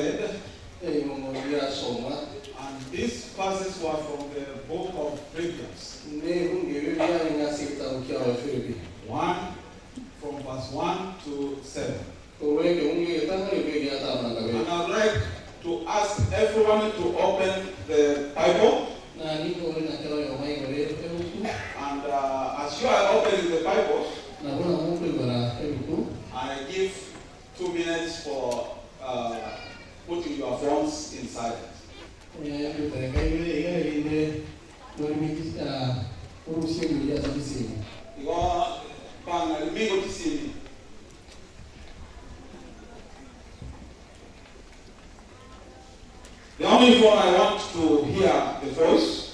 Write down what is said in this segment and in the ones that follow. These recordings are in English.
read, and these verses were from the book of Philippians. 1 from verse 1 to 7. And I'd like to ask everyone to open the Bible. And as you are opening the Bible, I give 2 minutes for putting your phones in silence. The only phone I want to hear the voice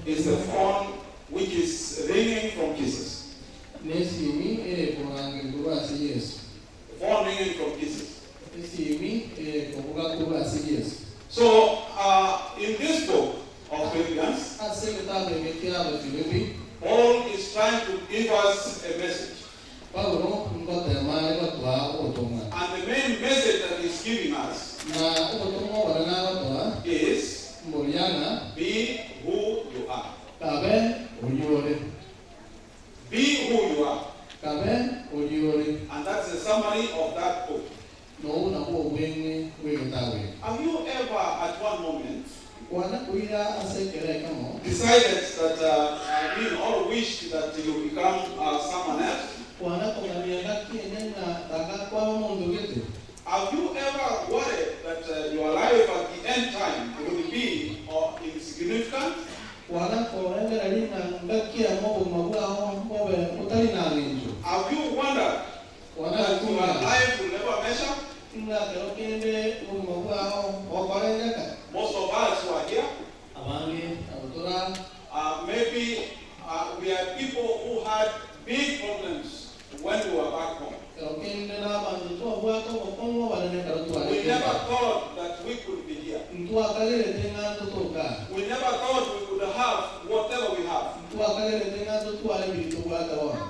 is the phone which is ringing from Jesus. The phone ringing from Jesus. So, in this book of Philippians, Paul is trying to give us a message. And the main message that he's giving us is be who you are. Be who you are. And that's a summary of that book. Have you ever at one moment decided that or wished that you become someone else? Have you ever worried that your life at the end time will be insignificant? Have you wondered that your life will never measure? Most of us who are here, maybe we are people who had big problems when we were back home. We never thought that we could be here. We never thought we could have whatever we have.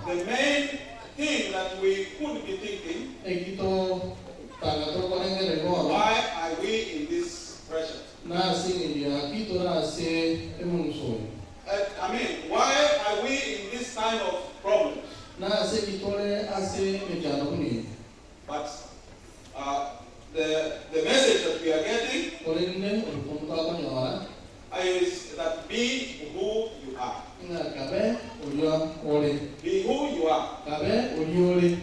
The main thing that we could be thinking, why are we in this pressure? Why are we in this kind of problems? But the message that we are getting is that be who you are. Be who you are.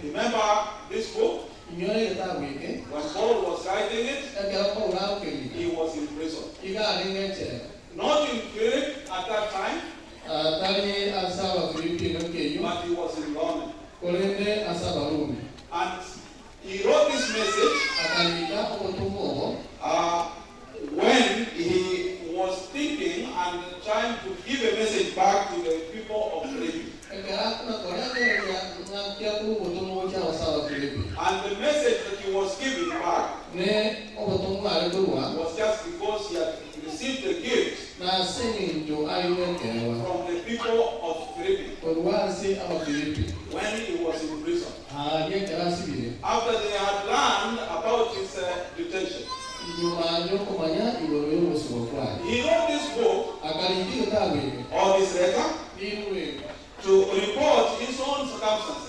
Remember this book? When Paul was writing it, he was in prison. Not in Philip at that time, but he was in Rome. And he wrote this message when he was thinking and trying to give a message back to the people of Philippi. And the message that he was giving back was just because he had received the gift from the people of Philippi when he was in prison. After they had learned about his detention, he wrote this book or this letter to report his own circumstances.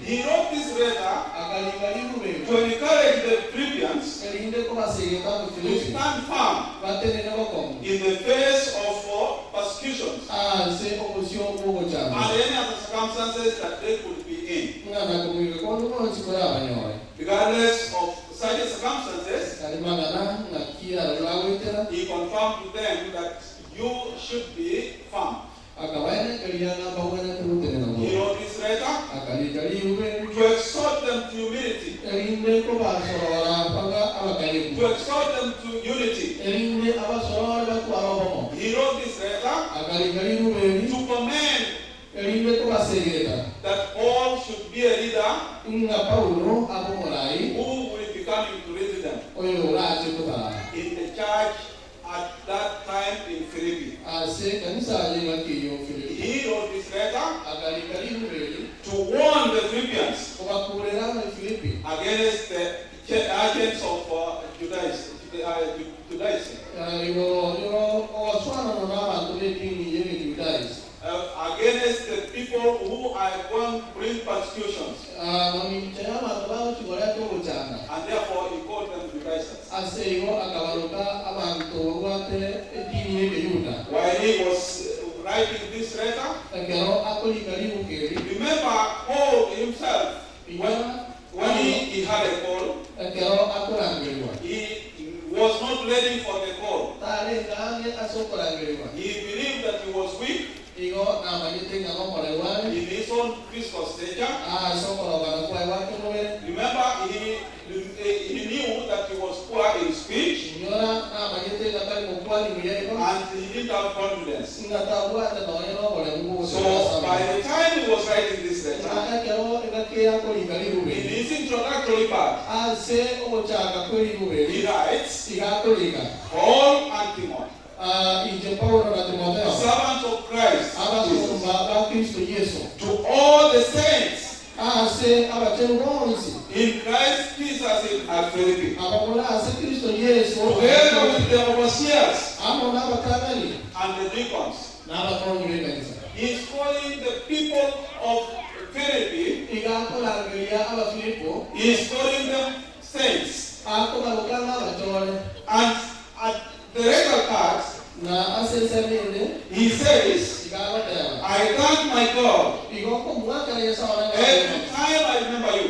He wrote this letter to encourage the Philippians to stand firm in the face of persecutions and any other circumstances that they could be in. Regardless of such circumstances, he confirmed to them that you should be firm. He wrote this letter to exhort them to humility, to exhort them to unity. He wrote this letter to commend that Paul should be a leader who will be coming to lead them in the church at that time in Philippi. He wrote this letter to warn the Philippians against the agents of Judaism. Against the people who are going to bring persecutions. And therefore he called them Judaizers. While he was writing this letter, remember Paul himself, when he had a call, he was not ready for the call. He believed that he was weak in his own physical stature. Remember, he knew that he was poor in speech, and he didn't have confidence. So by the time he was writing this letter, in his introductory part, he writes, Paul and Timothy, servants of Christ Jesus, to all the saints in Christ Jesus at Philippi, together with the overseers and the deacons. He is calling the people of Philippi, he is calling them saints. And at the later part, he says, I thank my God every time I remember you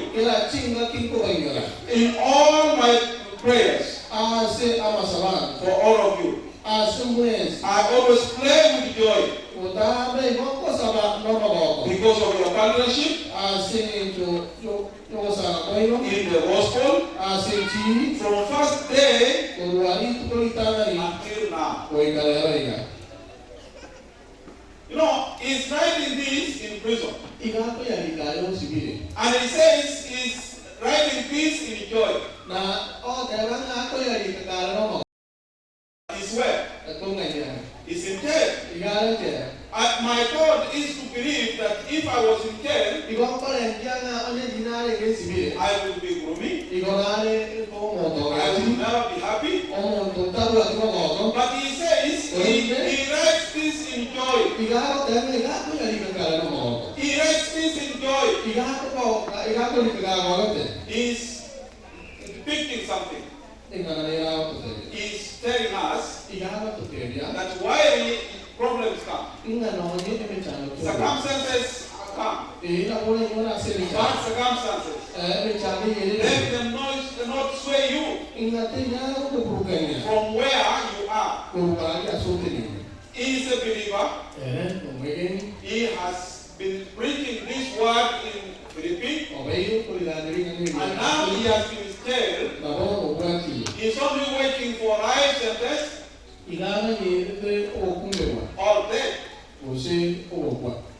in all my prayers for all of you. I always pray with joy because of your partnership in the gospel from first day until now. You know, he's writing this in prison. And he says he's writing this in joy. He's where? He's in jail. My thought is to believe that if I was in jail, I would be gloomy. I would never be happy. But he says he writes this in joy. He writes this in joy. He's depicting something. He's telling us that while problems come, circumstances come, bad circumstances, let them not sway you from where you are. He is a believer. He has been preaching this word in Philippi, and now he has been jailed. He's only waiting for life sentence or death.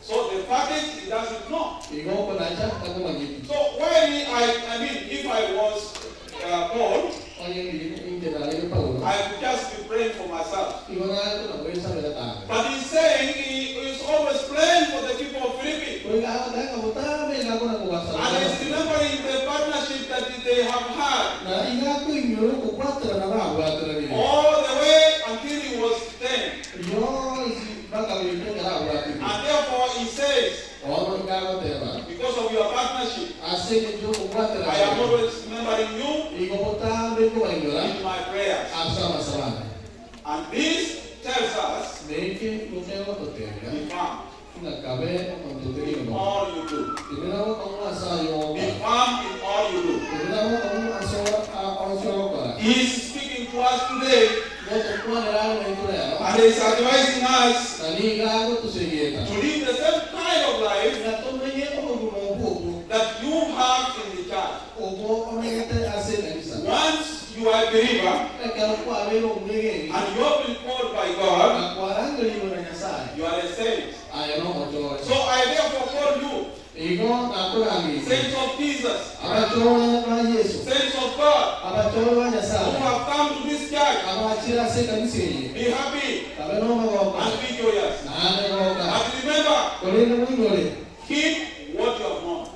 So the verdict he doesn't know. So if I was Paul, I would just be praying for myself. But he's saying he is always praying for the people of Philippi. And he's remembering the partnership that they have had all the way until he was 10. And therefore he says, because of your partnership, I am always remembering you in my prayers. And this tells us, be firm in all you do. Be firm in all you do. He is speaking to us today, and is advising us to live the same kind of life that you have in the church. Once you are a believer and you have been called by God, you are a saint. So I therefore call you saints of Jesus, saints of God, who have come to this church. Be happy and be joyous. And remember, keep what you have known.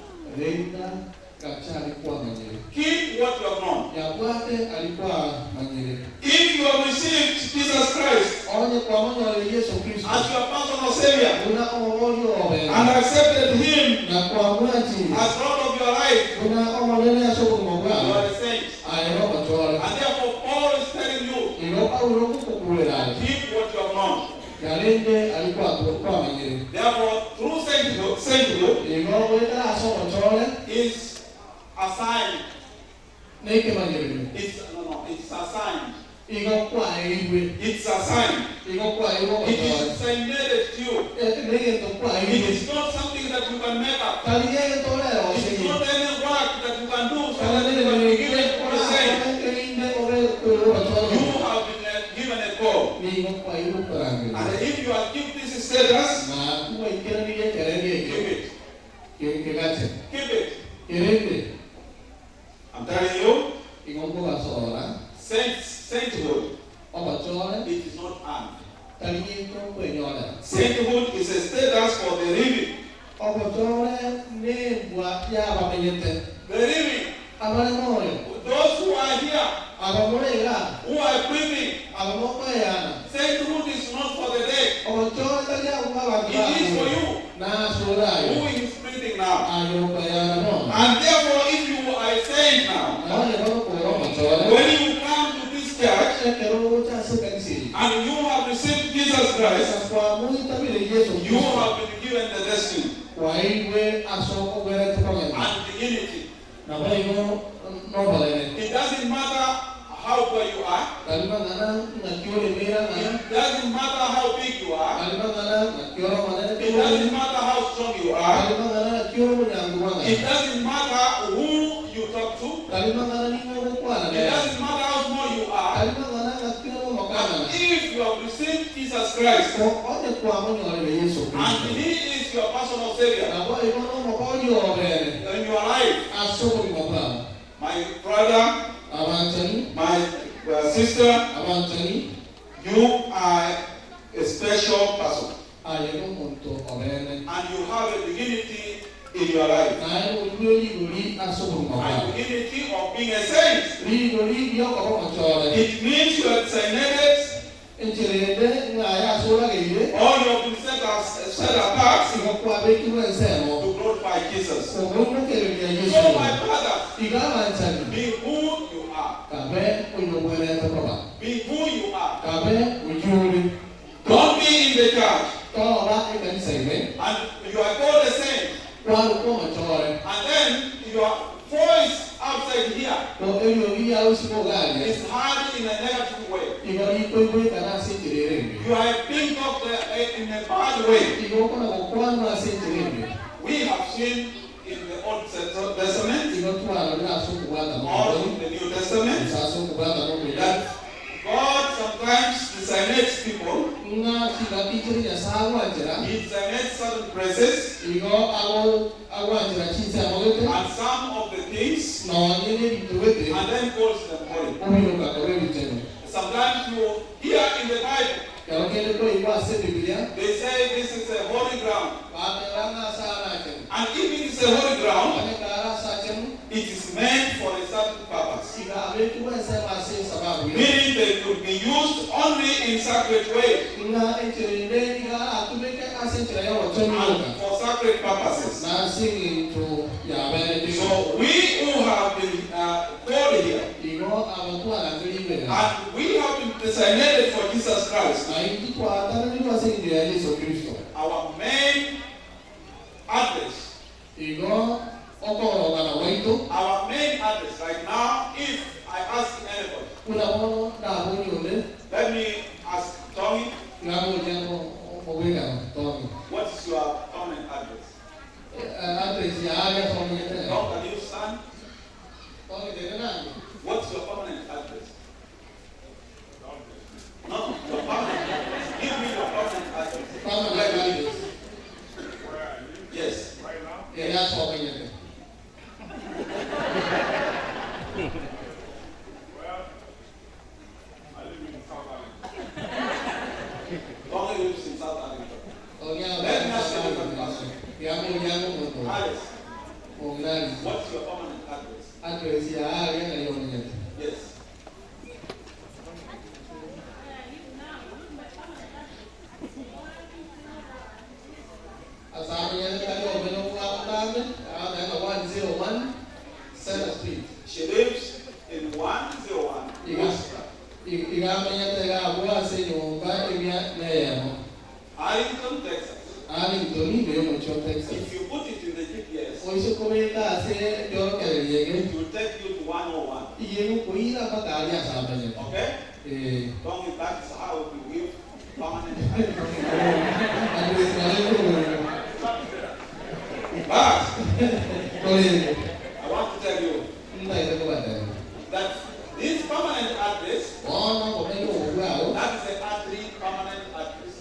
accepted him as Lord of your life, you are a saint. And therefore, Paul is telling you, keep what you have known. Therefore, true sainthood is assigned. It's assigned. It's assigned. It is designated to you. It is not something that you can make up. It is not any work that you can do so that you can be given to the saint. You have been given a call. And if you are given this status, keep it. I'm telling you, sainthood, it is not earned. Sainthood is a status for the living. The living. Those who are here, who are breathing. Sainthood is not for the dead. It is for you, who is breathing now. And therefore, if you are a saint now, when you come to this church and you have received Jesus Christ, you have been given the destiny and dignity. It doesn't matter how poor you are. It doesn't matter how big you are. It doesn't matter how strong you are. It doesn't matter who you talk to. It doesn't matter how small you are. But if you have received Jesus Christ and He is your personal Savior in your life, my brother, my sister, you are a special person. And you have a dignity in your life. A dignity of being a saint. It means you are designated. All your been set apart to glorify Jesus. So my brother, be who you are. Be who you are. Don't be in the church. And you are called a saint. And then your voice outside here is heard in a negative way. You are being talked in a bad way. We have seen in the Old Testament or in the New Testament that God sometimes designates people. He designates certain places and some of the things, and then calls them holy. Sometimes you hear in the Bible, they say this is a holy ground. And if it is a holy ground, it is meant for a certain purpose. Meaning they could be used only in sacred ways. And for sacred purposes. So we who have been called here, and we have been designated for Jesus Christ, our main address, our main address right now, if I ask anybody, let me ask Tommy, what's your permanent address? How can you stand? What's your permanent address? No, your permanent. Give me your permanent address. Permanent address. Yes. Right now? Yeah, that's what we do. Well, I live in South Africa. Only lives in South Africa. Oh, yeah. Let me ask you a question. Alice. What's your permanent address? Address, yes. 101 Center Street. She lives in 101 Worcester. Arlington, Texas. If you put it in the GPS, it will take you to 101. Okay? Don't be back to how we live permanently. But I want to tell you that this permanent address, that is the Atri permanent address.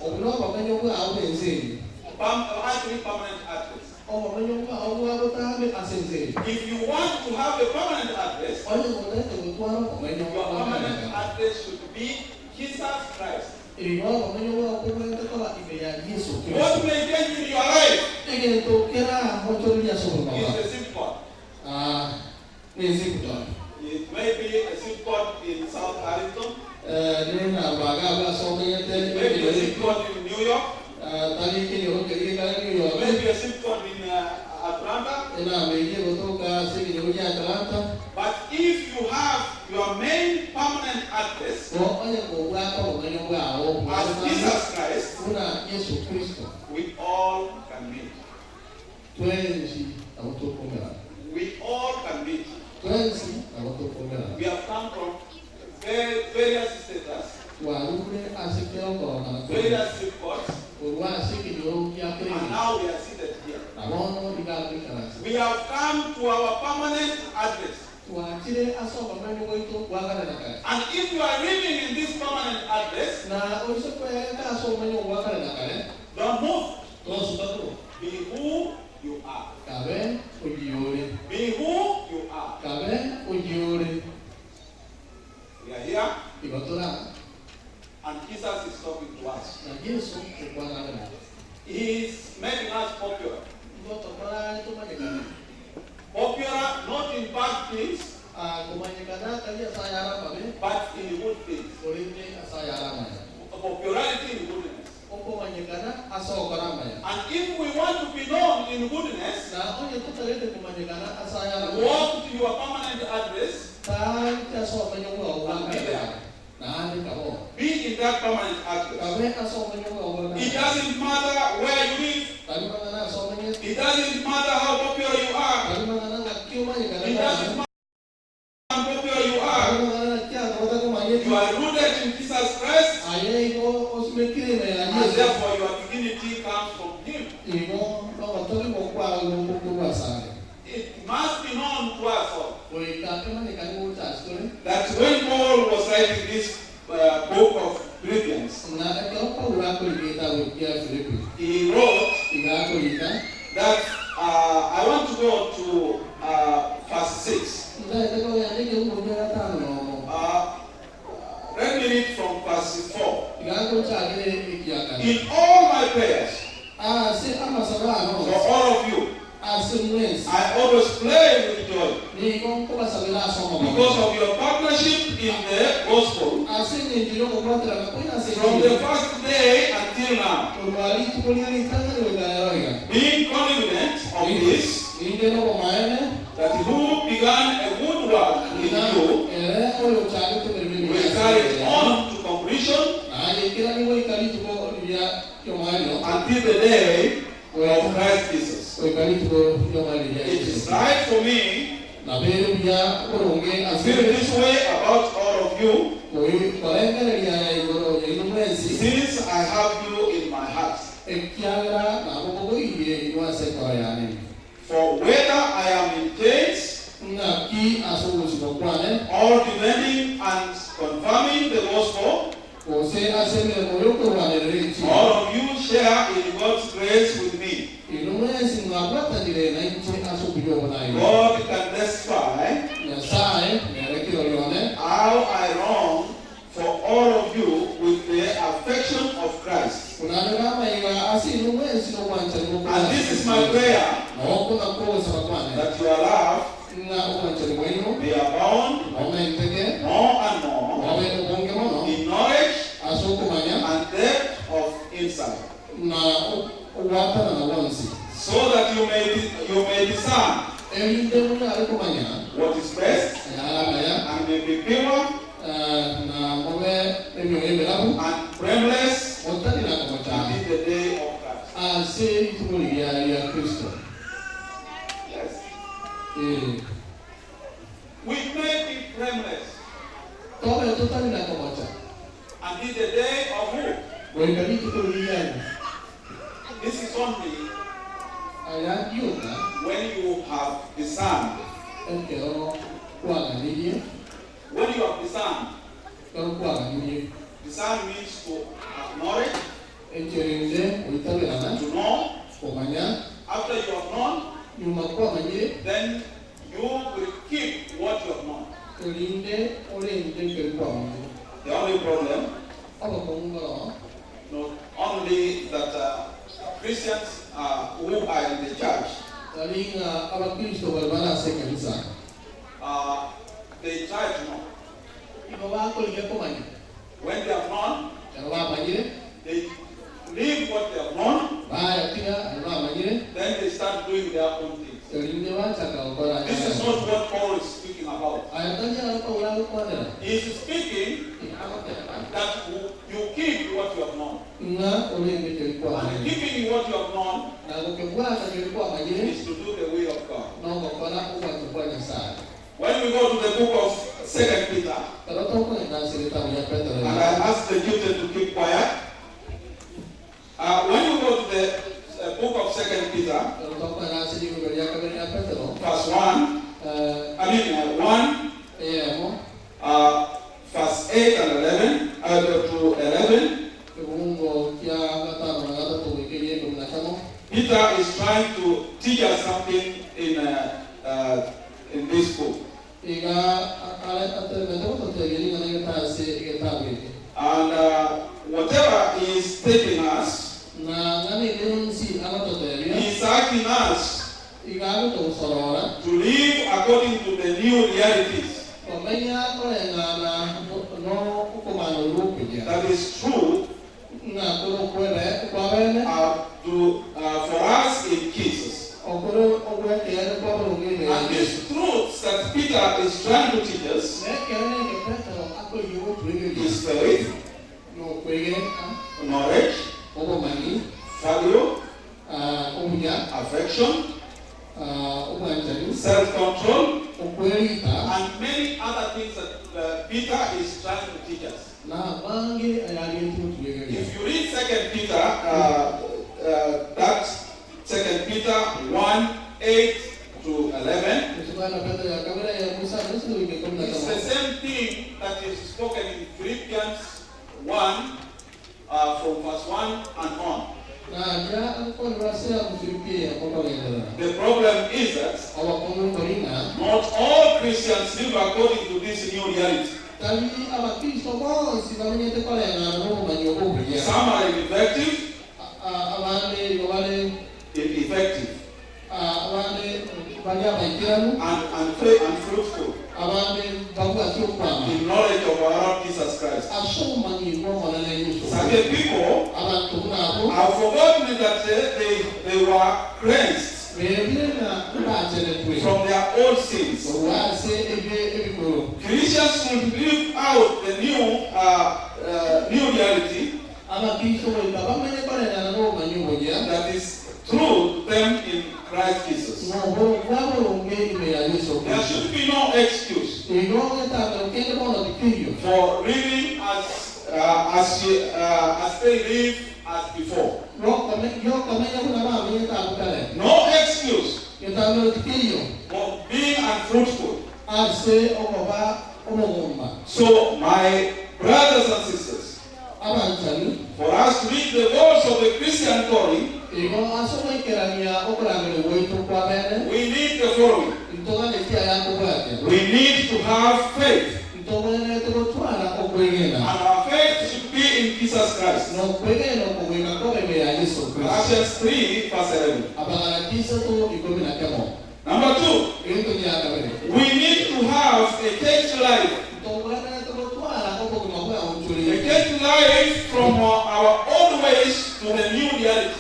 Atri permanent address. If you want to have a permanent address, your permanent address should be Jesus Christ. What may change in your life is a SIM card. It may be a SIM card in South Arlington. Maybe a SIM card in New York. Maybe a SIM card in Atlanta. But if you have your main permanent address as Jesus Christ, we all can meet. We all can meet. We have come from various status, various zip codes, and now we are seated here. We have come to our permanent address. And if you are living in this permanent address, don't move. Be who you are. Be who you are. We are here, and Jesus is talking to us. He is making us popular. Popular not in bad things, but in good things. Popularity in goodness. And if we want to be known in goodness, walk to your permanent address and be there. Be in that permanent address. It doesn't matter where you live. It doesn't matter how popular you are. It doesn't matter how popular you are. You are rooted in Jesus Christ, and therefore your dignity comes from Him. It must be known to us all that when Paul was writing this book of Philippians, he wrote that I want to go to verse 6. Let me read from verse 4. In all my prayers, for all of you, I always pray with joy because of your partnership in the gospel from the first day until now, being confident of this, that who began a good work in you will carry it on to completion until the day of Christ Jesus. It is right for me to feel this way about all of you, since I have you in my heart. For whether I am in chains or defending and confirming the gospel, all of you share in God's grace with me. God can testify how I long for all of you with the affection of Christ. And this is my prayer, that your love may abound more and more in knowledge and depth of insight, so that you may discern what is best and may be pure and blameless until the day of Christ. Yes. We may be blameless until the day of who? This is only when you have discerned. When you have discerned, discern means to acknowledge, to know. After you have known, then you will keep what you have known. The only problem, not only that Christians who are in the church, they try to know. When they have known, they leave what they have known, then they start doing their own things. This is not what Paul is speaking about. He is speaking that you keep what you have known. And keeping what you have known is to do the will of God. When we go to the book of 2 Peter, and I ask the children to keep quiet. When we go to the book of 2 Peter, verse 1, 1, verse 8 and 11, to 11, Peter is trying to teach us something in this book. And whatever he is taking us, he is asking us to live according to the new realities. That is true for us in Jesus. And these truths that Peter is trying to teach us is faith, knowledge, value, affection, self-control, and many other things that Peter is trying to teach us. If you read 2 Peter, that's 2 Peter 1, 8 to 11, it's the same thing that is spoken in Philippians 1, from verse 1 and on. The problem is that not all Christians live according to this new reality. Some are ineffective, and fruitful in knowledge of our Lord Jesus Christ. Some people have forgotten that they were cleansed from their old sins. Christians should live out the new reality that is true to them in Christ Jesus. There should be no excuse for living as they live as before. No excuse for being unfruitful. So, my brothers and sisters, for us to reach the goals of the Christian calling, we need the following. We need to have faith. And our faith should be in Jesus Christ. Galatians 3, verse 11. Number 2, we need to have a church life. A church life from our old ways to the new reality.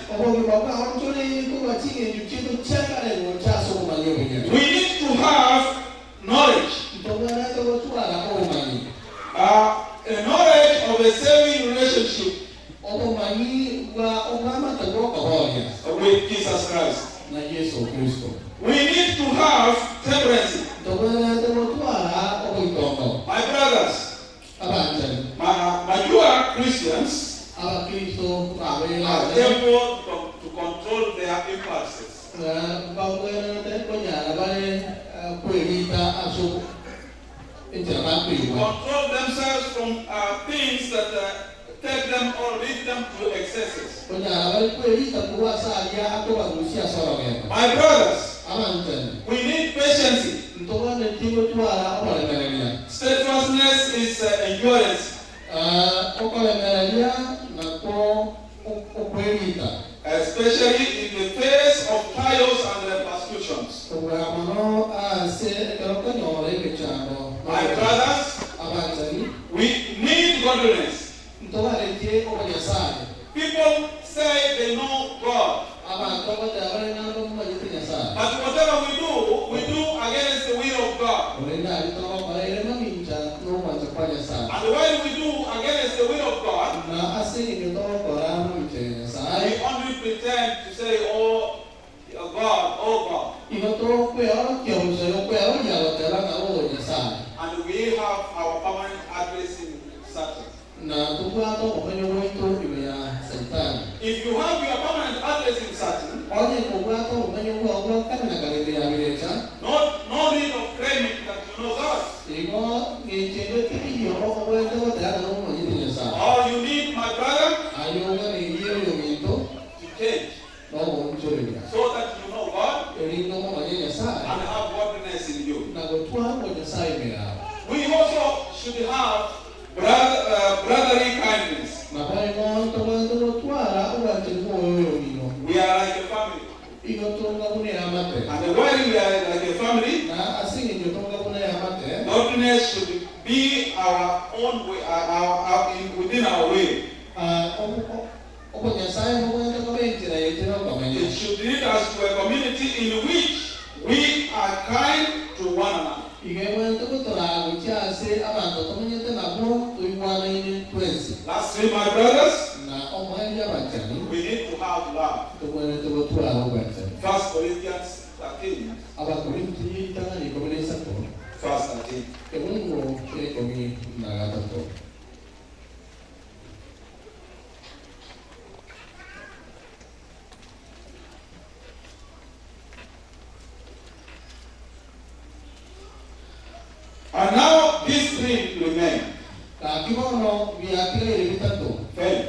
have temperance. My brothers, you are Christians, are able to control their impulses. Control themselves from things that take them or lead them to excesses. My brothers, we need patience. Steadfastness is endurance. Especially in the face of trials and persecutions. My brothers, we need godliness. People say they know God. But whatever we do against the will of God. And when we do against the will of God, we only pretend to say, oh God, oh God. And we have our permanent address in Satan. If you have your permanent address in Satan, no need of claiming that you know God. All you need, my brother, to change. So that you know God and have godliness in you. We also should have brotherly kindness. We are like a family. And while we are like a family, godliness should be our own way, within our way. It should lead us to a community in which we are kind to one another. Lastly, my brothers, we need to have love. 1 Corinthians 13. Verse 13. And now these three remain: faith,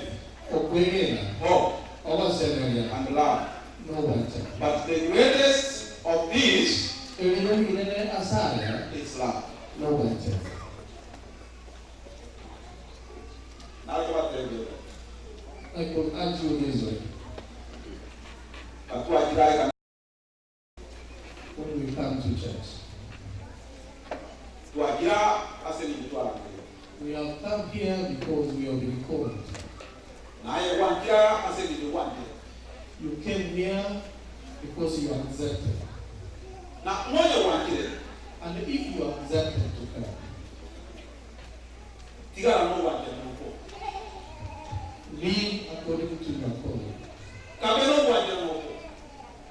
hope, and love. But the greatest of these is love. Now you are telling me. I could ask you this way. When we come to church, we have come here because we have been called. You came here because you are accepted. And if you are accepted to come, live according to your calling.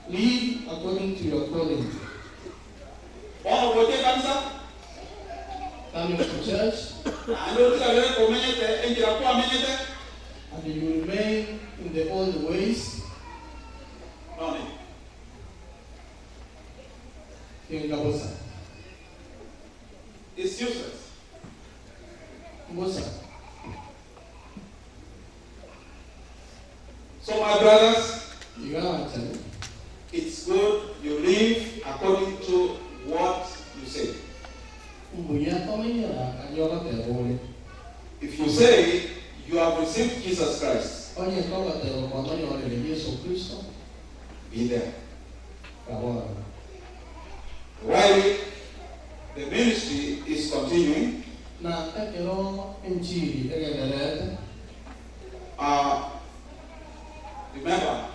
Live according to your calling. Coming to church, and you remain in the old ways. It's useless. So my brothers, it's good you live according to what you say. If you say you have received Jesus Christ, be there. While the ministry is continuing, remember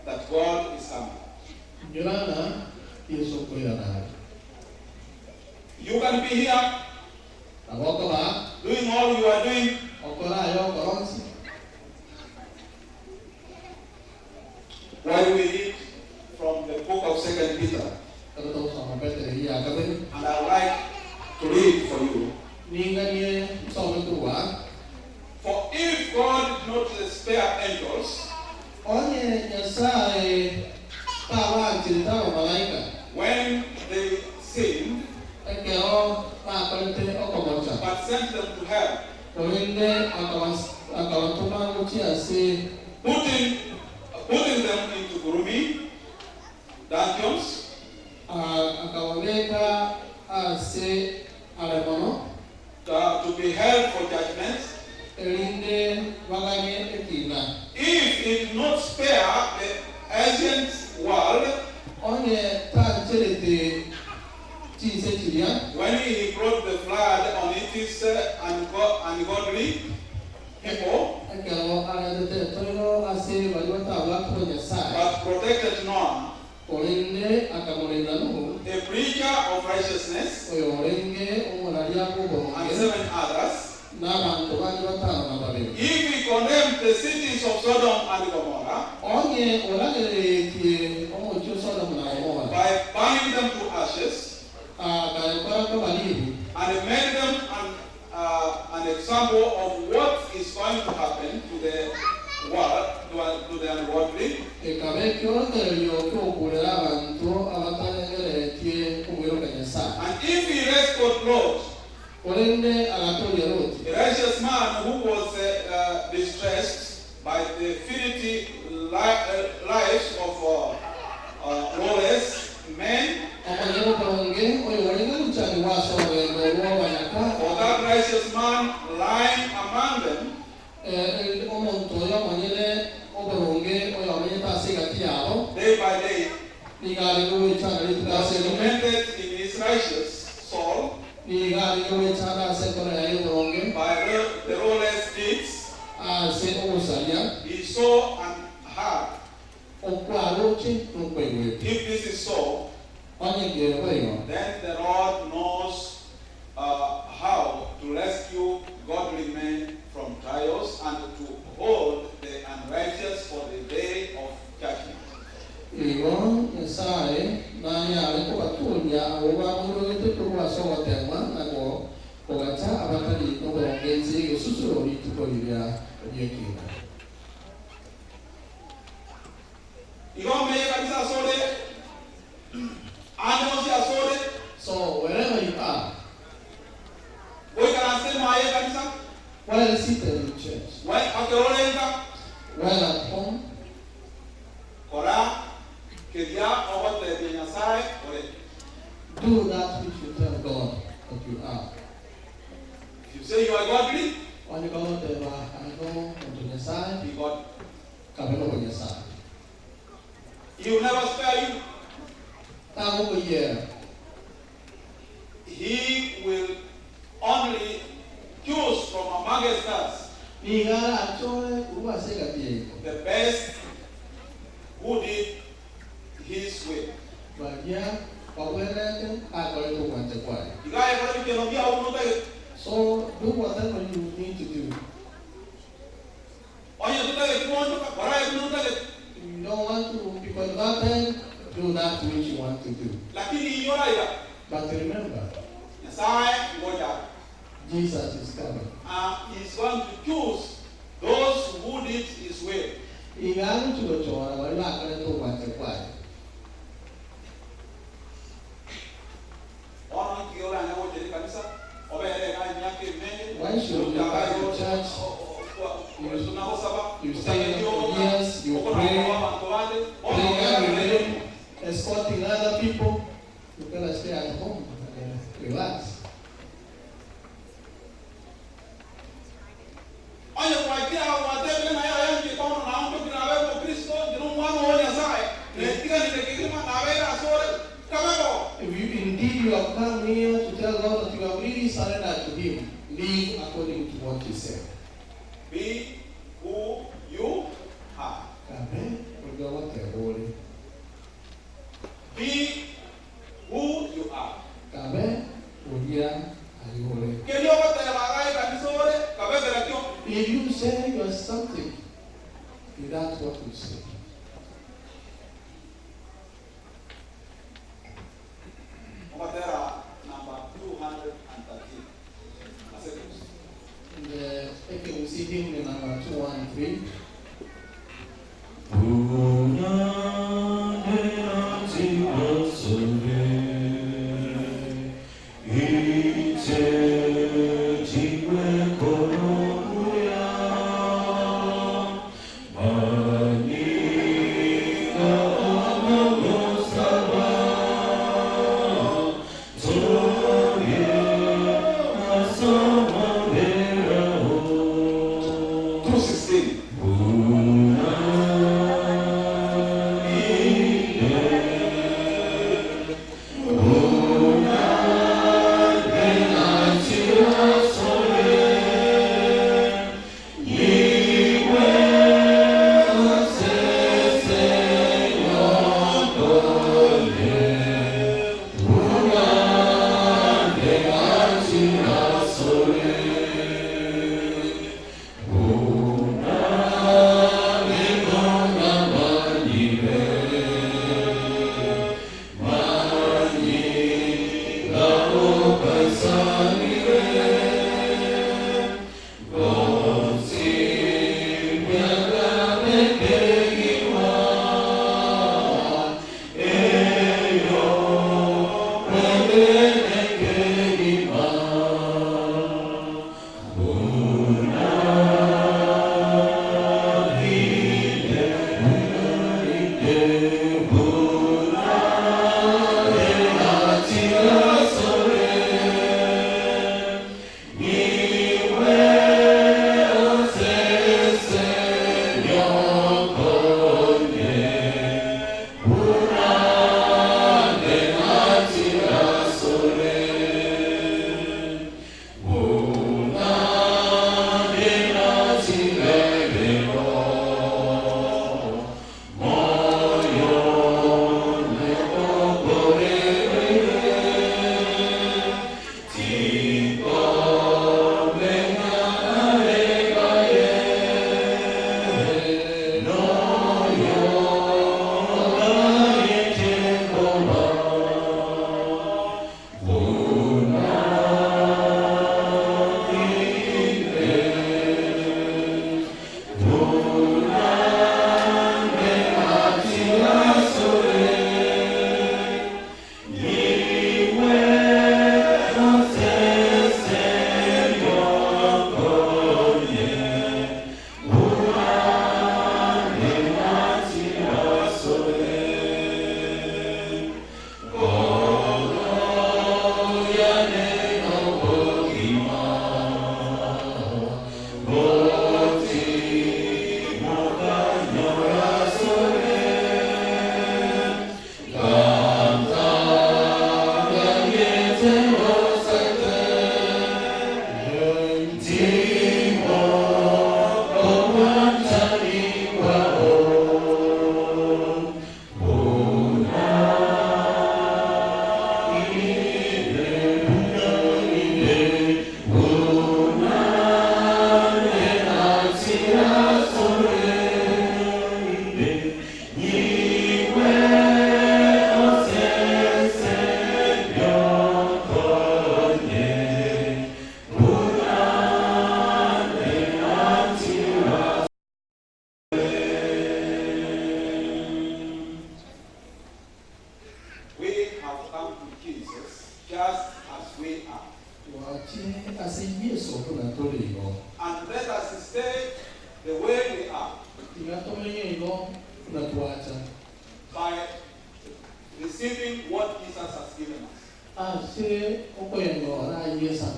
that God is coming. You can be here doing all you are doing, while we read from the book of 2 Peter. And I would like to read for you. For if God did not spare angels, when they sinned, but sent them to hell, putting them into gloomy dungeons, to be held for judgment. If it did not spare the ancient world, when he brought the flood on its ungodly people, but protected Noah, a preacher of righteousness, and 7 others. If he condemned the cities of Sodom and Gomorrah by burning them to ashes, and made them an example of what is going to happen to the world, to the ungodly, and if he restored Lot, a righteous man who was distressed by the finity lives of lawless men, for that righteous man lying among them, day by day, documented in his righteous soul by the lawless deeds, he saw and heard. If this is so, then the Lord knows how to rescue godly men from trials and to hold the unrighteous for the day of judgment. So wherever you are, while seated in church, while at home, do that which you tell God that you are. If you say you are godly, when you go to the side, be godly. on your side. He will never spare you. He will only choose from amongst us the best who did his will. So do whatever you need to do. You don't want to be converted, do that which you want to do. But remember, Jesus is coming. He's going to choose those who did his will. Why should you go back to church? You stay here for years, you pray, escorting other people. You better stay at home and relax. If indeed you have come here to tell God that you have really surrendered to Him, live according to what He said. Be who you are. Amen. Be who you are. Amen. If you say you are something, that's what you say. And let us stay the way we are by receiving what Jesus has given us.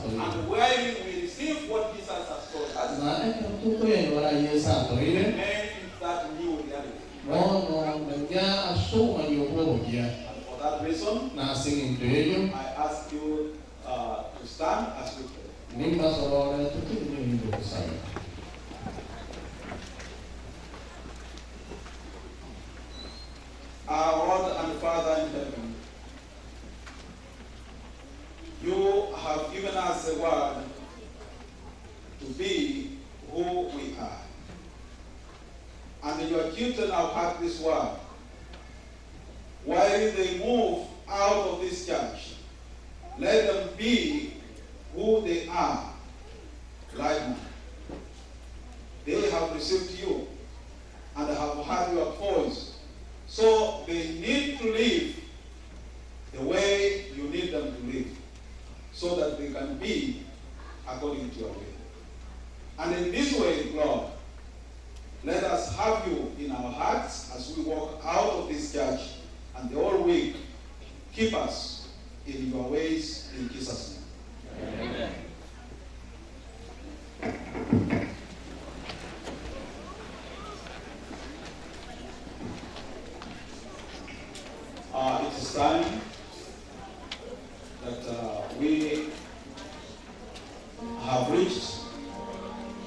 And when we receive what Jesus has told us, remain in that new reality. And for that reason, I ask you to stand as we pray. Our Lord and Father in heaven, you have given us a word to be who we are. And your children have heard this word. While they move out of this church, let them be who they are right now. They have received you and have heard your voice. So they need to live can be according to your will. And in this way, Lord, let us have you in our hearts as we walk out of this church and the whole week. Keep us in your ways in Jesus' name. Amen. It is time that we have reached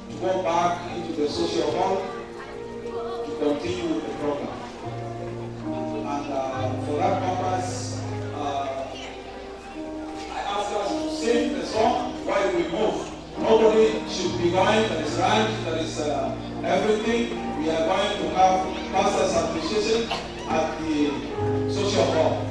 to go back into the social hall to continue with the program. And for that purpose, I ask us to sing the song while we move. Nobody should be going, there is lunch, there is everything. We are going to have pastor's appreciation at the social hall.